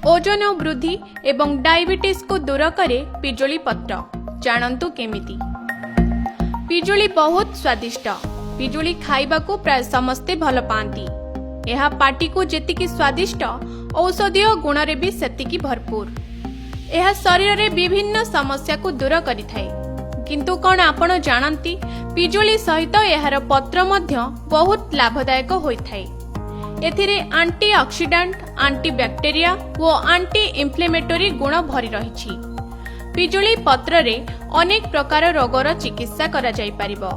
ओजन वृद्धि एवं डायबिटीज को दूर करे पिजुली पत्र। जानंतु केमिति। पिजुली बहुत स्वादिष्ट। पिजुली खाइबा को प्राय समस्ते भल पाती। यह पाटी को जेतिकी स्वादिष्ट औषधीय गुण रे भी सेतिकी भरपूर। यह शरीर रे विभिन्न समस्या को दूर करिथाए। किंतु कौन आपण जानती पिजुली सहित यार पत्र मध्य बहुत लाभदायक होइथाए। एथिरे एंटी ऑक्सीडेंट, एंटी बैक्टेरिया और एंटी इन्फ्लेमेटरी गुण भरी रहिछि। पिजुली पत्र रे अनेक प्रकार रोगर चिकित्सा करा जाई परिबो।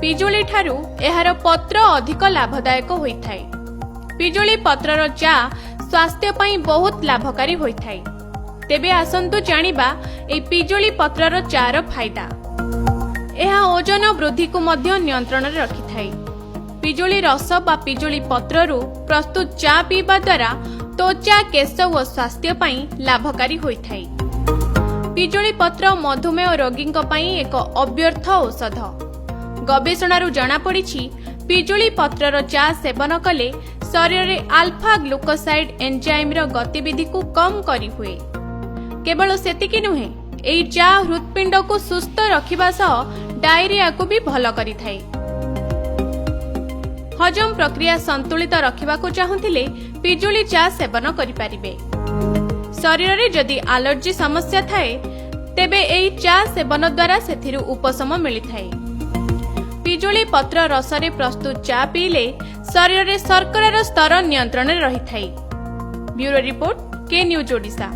पिजुली ठारू यार पत्र अधिक लाभदायक होइथाए। पिजुली पत्रर चा स्वास्थ्य पई बहुत लाभकारी होइथाए। तेबे आसंतु जानिबा ए पिजुली पत्रर चार फायदा। यह ओजन वृद्धि को मध्य नियंत्रण रे रखिथाए। पिजुली रस बा पिजुली पत्ररू प्रस्तुत चा पीवा द्वारा त्वचा, केश और स्वास्थ्य पई लाभकारी होइथाए। पिजुली पत्र मधुमेह रोगी पई एक अव्यर्थ औषध। गवेषणारू जणा पड़िछि पिजुली पत्रर चा सेवन कले शरीर रे अल्फा ग्लूकोसाइड एंजाइम रो गतिविधि को कम करी हुए। केवल सेतिकी नुहे, एई चा हृदपिंड को सुस्थ रखिबा सह डायरिया को भी भल करिथाए। हजम प्रक्रिया संतुलित रखिबा को चाहुथिले पिजुली चा सेवन करि परिबे। शरीर रे जदि एलर्जी समस्या थाए तेबे एई चा सेवन द्वारा सेथिरु उपशम मिलिथाए। पिजुली पत्र रस रे प्रस्तुत चा पीले शरीर रे शर्करार स्तर नियंत्रण रे रहिथाए। ब्यूरो रिपोर्ट, के न्यूज ओडिशा।